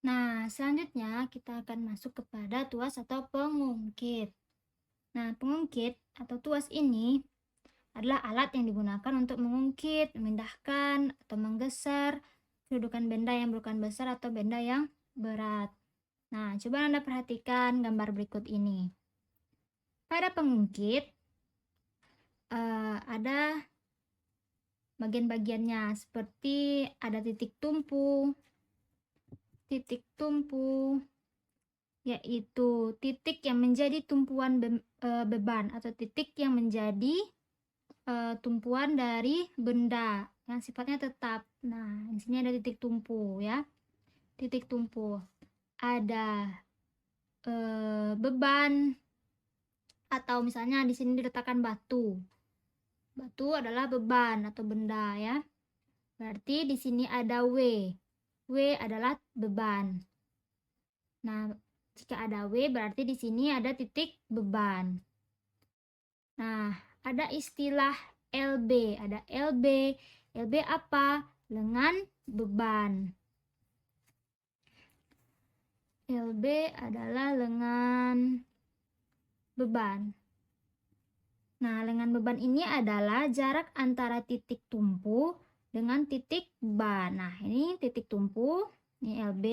Nah, selanjutnya kita akan masuk kepada tuas atau pengungkit. Nah, pengungkit atau tuas ini adalah alat yang digunakan untuk mengungkit, memindahkan, atau menggeser kedudukan benda yang berukuran besar atau benda yang berat. Nah, coba Anda perhatikan gambar berikut ini. Pada pengungkit, ada bagian-bagiannya seperti ada titik tumpu, yaitu titik yang menjadi tumpuan beban atau titik yang menjadi tumpuan dari benda yang sifatnya tetap. Nah, di sini ada titik tumpu ya. Titik tumpu. Ada beban atau misalnya di sini diletakkan batu. Batu adalah beban atau benda ya. Berarti di sini ada W. W adalah beban. Nah, jika ada W berarti di sini ada titik beban. Nah, ada istilah LB. Ada LB. LB apa? Lengan beban. LB adalah lengan beban. Nah, lengan beban ini adalah jarak antara titik tumpu dengan titik ban. Nah, ini titik tumpu, ini LB.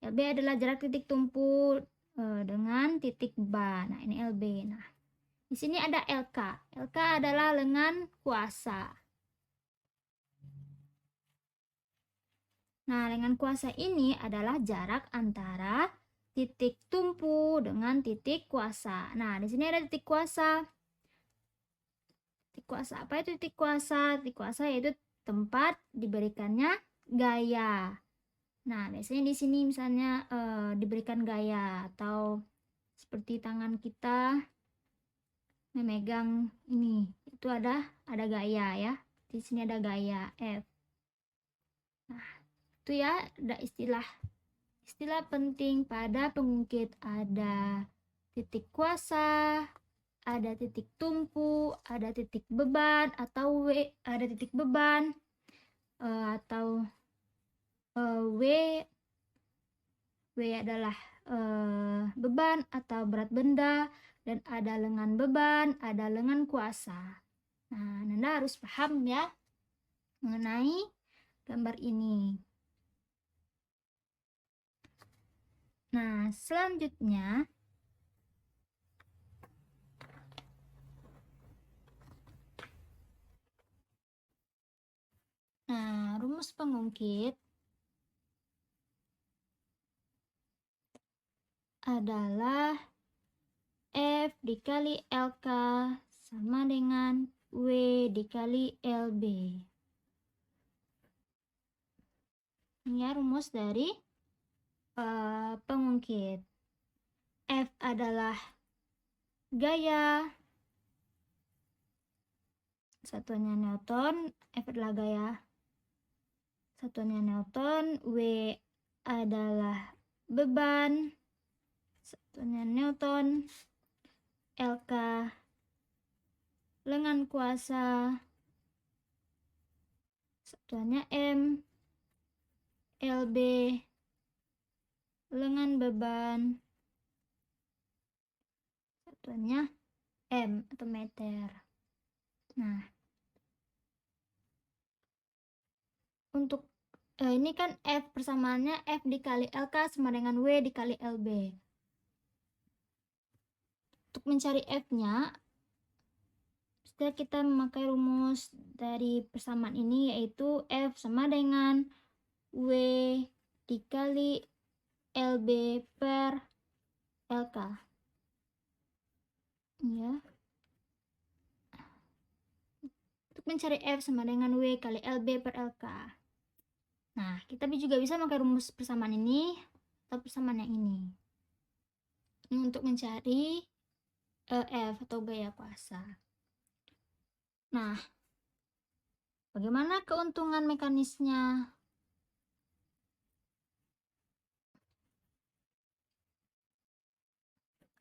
LB adalah jarak titik tumpu dengan titik ban. Nah, ini LB. Nah, di sini ada LK. LK adalah lengan kuasa. Nah, lengan kuasa ini adalah jarak antara titik tumpu dengan titik kuasa. Nah, di sini ada titik kuasa. Titik kuasa, apa itu titik kuasa? Titik kuasa yaitu tempat diberikannya gaya. Nah, biasanya di sini misalnya diberikan gaya atau seperti tangan kita memegang ini, itu ada gaya ya. Di sini ada gaya F. Nah, itu ya ada istilah penting pada pengungkit. Ada titik kuasa, ada titik tumpu, ada titik beban atau W, ada titik beban atau W. W adalah beban atau berat benda, dan ada lengan beban, ada lengan kuasa. Nah, Anda harus paham ya mengenai gambar ini. Nah, selanjutnya rumus pengungkit adalah F dikali LK sama dengan W dikali LB. Ini ya rumus dari pengungkit. F adalah gaya, satuannya Newton. F adalah gaya, satuannya Newton. W adalah beban, satuannya Newton. LK lengan kuasa, satuannya M. LB lengan beban, satuannya M atau meter. Nah, untuk ini kan F persamaannya F dikali LK sama dengan W dikali LB. Untuk mencari F-nya, setelah kita memakai rumus dari persamaan ini, yaitu F sama dengan W dikali LB per LK. Ya. Untuk mencari F sama dengan W kali LB per LK. Nah, kita juga bisa memakai rumus persamaan ini atau persamaan yang ini. Ini untuk mencari F atau gaya kuasa. Nah, bagaimana keuntungan mekanisnya?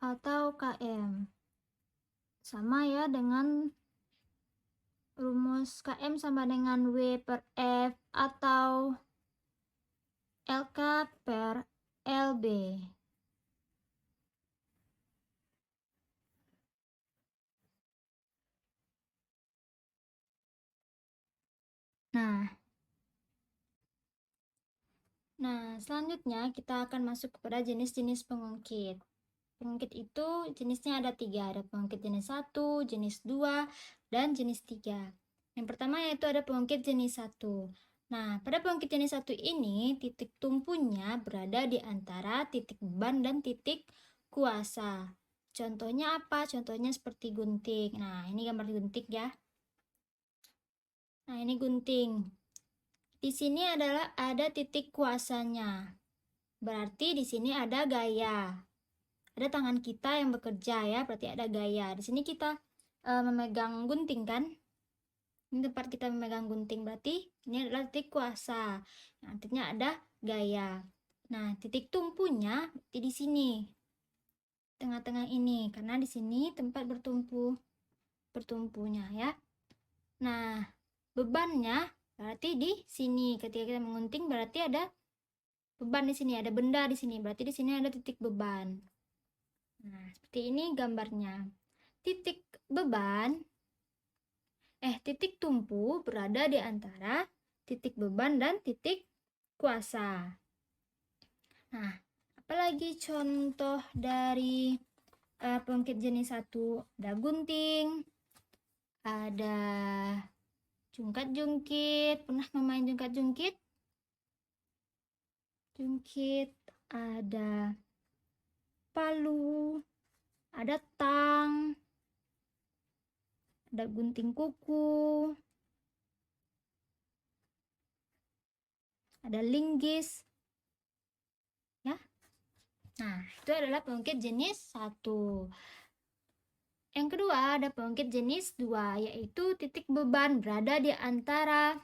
Atau KM. Sama ya dengan rumus KM sama dengan W per F atau LK per LB. Nah, selanjutnya kita akan masuk kepada jenis-jenis pengungkit. Pengungkit itu jenisnya ada 3, ada pengungkit jenis 1, jenis 2, dan jenis 3. Yang pertama yaitu ada pengungkit jenis 1. Nah, pada pengungkit jenis 1 ini, titik tumpunya berada di antara titik beban dan titik kuasa. Contohnya apa? Contohnya seperti gunting. Nah, ini gambar gunting ya. Nah, ini gunting. Di sini ada titik kuasanya. Berarti di sini ada gaya. Ada tangan kita yang bekerja ya, berarti ada gaya. Di sini kita memegang gunting kan? Ini tempat kita memegang gunting, berarti ini adalah titik kuasa. Nah, artinya ada gaya. Nah, titik tumpunya di sini. Tengah-tengah ini, karena di sini tempat bertumpunya ya. Nah, bebannya berarti di sini. Ketika kita mengunting berarti ada beban di sini, ada benda di sini. Berarti di sini ada titik beban. Nah, seperti ini gambarnya. Titik beban, titik tumpu berada di antara titik beban dan titik kuasa. Nah, apalagi contoh dari pengungkit jenis 1? Ada gunting, ada jungkat-jungkit. Pernah memain jungkat-jungkit? Jungkit, ada palu, ada tang, ada gunting kuku, ada linggis ya. Nah, itu adalah pengungkit jenis 1. Yang kedua ada pengungkit jenis 2, yaitu titik beban berada di antara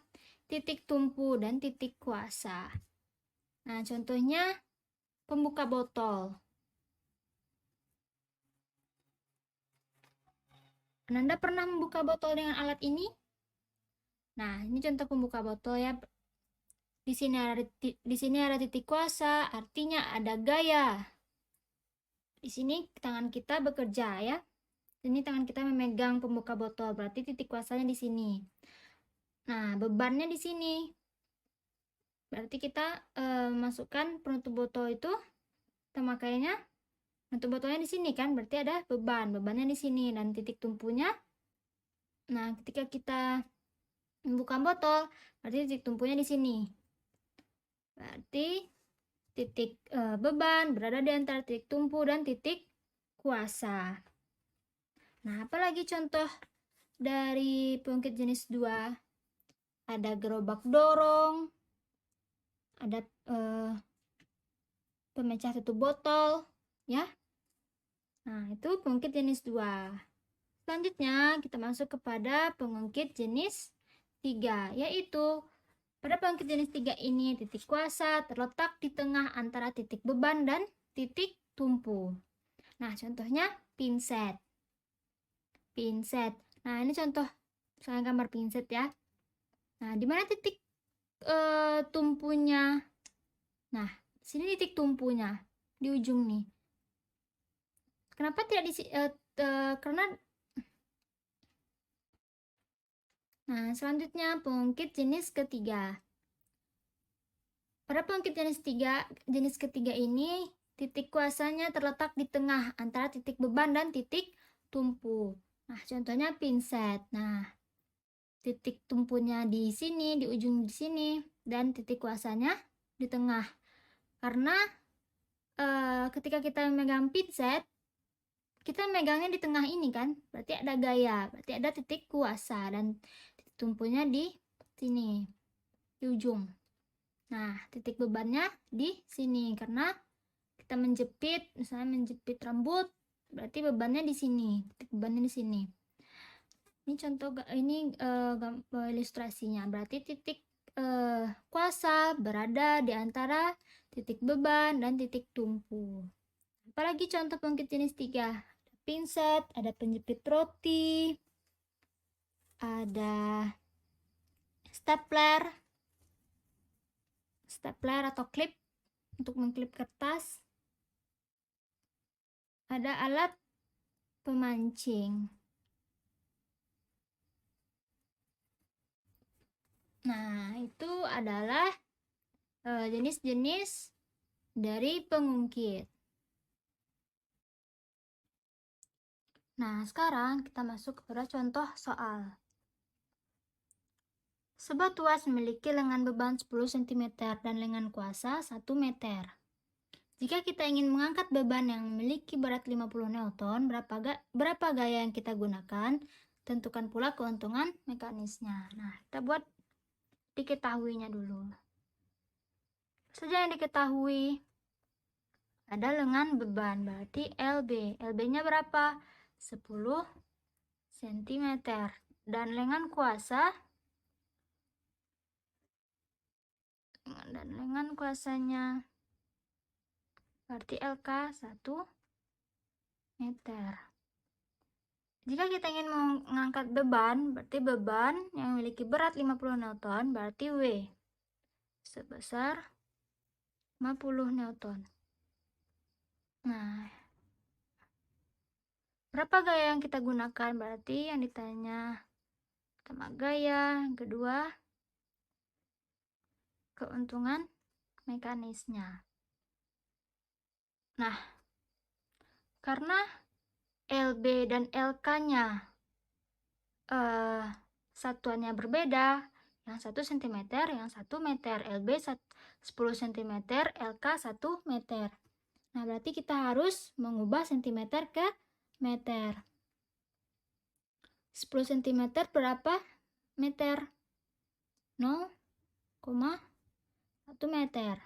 titik tumpu dan titik kuasa. Nah, contohnya pembuka botol. Anda pernah membuka botol dengan alat ini? Nah, ini contoh pembuka botol ya. Di sini ada titik kuasa, artinya ada gaya. Di sini tangan kita bekerja ya. Ini tangan kita memegang pembuka botol, berarti titik kuasanya di sini. Nah, bebannya di sini. Berarti kita masukkan penutup botol itu, kita makainya penutup botolnya di sini kan, berarti ada bebannya di sini dan titik tumpunya. Nah, ketika kita membuka botol, berarti titik tumpunya di sini. Berarti titik beban berada di antara titik tumpu dan titik kuasa. Nah, apalagi contoh dari pengungkit jenis 2? Ada gerobak dorong, ada pemecah tutup botol, ya. Nah, itu pengungkit jenis 2. Selanjutnya, kita masuk kepada pengungkit jenis 3, yaitu pada pengungkit jenis 3 ini, titik kuasa terletak di tengah antara titik beban dan titik tumpu. Nah, contohnya pinset. Nah, ini contoh misalnya gambar pinset ya. Nah, di mana titik tumpunya? Nah, sini titik tumpunya di ujung nih. Kenapa tidak karena Nah, selanjutnya pengungkit jenis ketiga. Pada pengungkit jenis ketiga ini, titik kuasanya terletak di tengah antara titik beban dan titik tumpu. Nah, contohnya pinset. Nah, titik tumpunya di sini, di ujung di sini, dan titik kuasanya di tengah. Karena ketika kita memegang pinset, kita megangnya di tengah ini kan, berarti ada gaya, berarti ada titik kuasa, dan titik tumpunya di sini, di ujung. Nah, titik bebannya di sini, karena kita menjepit, misalnya menjepit rambut, berarti bebannya di sini, titik bebannya di sini. Ini contoh, ini ilustrasinya, berarti titik kuasa berada di antara titik beban dan titik tumpu. Apalagi contoh pengungkit jenis 3? Pinset, ada penjepit roti, ada stapler, stapler atau klip untuk mengklip kertas. Ada alat pemancing. Nah, itu adalah jenis-jenis dari pengungkit. Nah, sekarang kita masuk kepada contoh soal. Sebuah tuas memiliki lengan beban 10 cm dan lengan kuasa 1 meter. Jika kita ingin mengangkat beban yang memiliki berat 50 Newton, berapa gaya yang kita gunakan? Tentukan pula keuntungan mekanisnya. Nah, kita buat diketahuinya dulu. Saja yang diketahui ada lengan beban, berarti LB. LB-nya berapa? 10 cm. Dan lengan kuasa, dan lengan kuasanya berarti LK 1 meter. Jika kita ingin mengangkat beban, berarti beban yang memiliki berat 50 Newton, berarti W sebesar 50 Newton. Nah, berapa gaya yang kita gunakan? Berarti yang ditanya pertama gaya, yang kedua keuntungan mekanisnya. Nah, karena LB dan LK-nya satuannya berbeda, yang 1 cm, yang 1 meter. LB 10 cm, LK 1 meter. Nah, berarti kita harus mengubah cm ke meter. 10 cm berapa meter? 0,1 meter.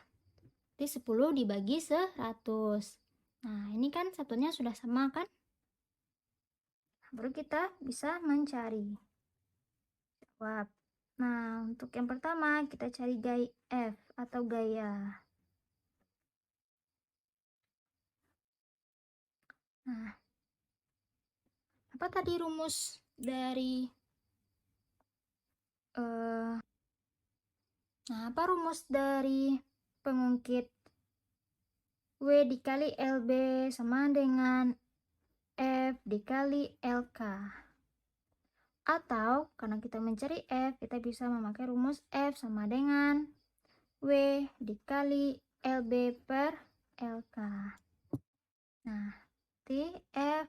Jadi 10 dibagi 100. Nah, ini kan satunya sudah sama kan? Baru kita bisa mencari jawab. Nah, untuk yang pertama kita cari gaya F atau gaya. Nah, apa tadi rumus dari apa rumus dari pengungkit W dikali LB sama dengan F dikali LK? Atau karena kita mencari F, kita bisa memakai rumus F sama dengan W dikali LB per LK. Nah, F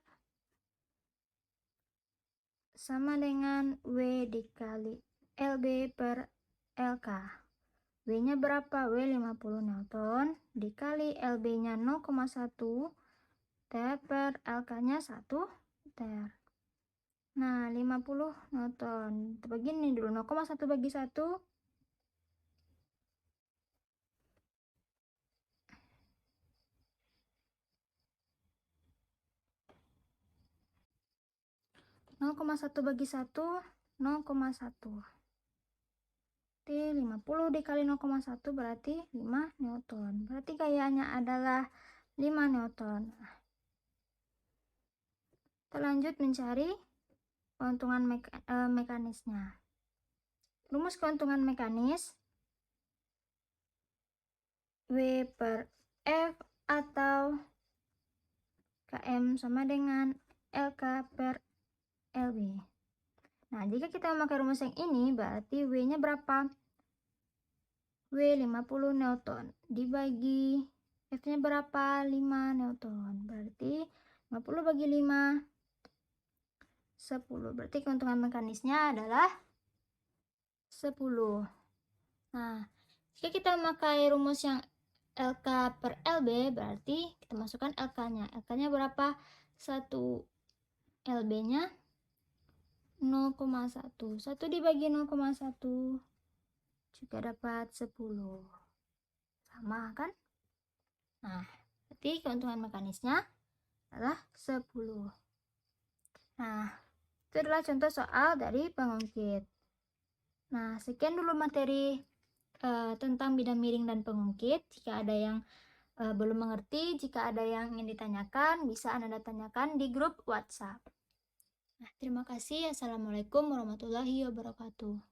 sama dengan W dikali LB per LK. W-nya berapa? W 50 Newton dikali LB-nya 0,1 T per LK-nya 1 T. Nah, 50 Newton. Begini dulu, 0,1 bagi 1. 0,1 bagi 1, 0,1. Berarti 50 dikali 0,1 berarti 5 Newton. Berarti gayanya adalah 5 Newton. Kita lanjut mencari keuntungan mekanisnya. Rumus keuntungan mekanis W per F atau KM sama dengan LK per LB. Nah, jika kita memakai rumus yang ini, berarti W-nya berapa? W 50 Newton dibagi F-nya berapa? 5 Newton. Berarti 50 bagi 5, 10. Berarti keuntungan mekanisnya adalah 10. Nah, jika kita memakai rumus yang LK per LB, berarti kita masukkan LK-nya. LK-nya berapa? 1. LB-nya 0,1. 1 dibagi 0,1 juga dapat 10. Sama kan? Nah, berarti keuntungan mekanisnya adalah 10. Nah, itu adalah contoh soal dari pengungkit. Nah, sekian dulu materi tentang bidang miring dan pengungkit. Jika ada yang belum mengerti, jika ada yang ingin ditanyakan, bisa Anda tanyakan di grup WhatsApp. Nah, terima kasih. Assalamualaikum warahmatullahi wabarakatuh.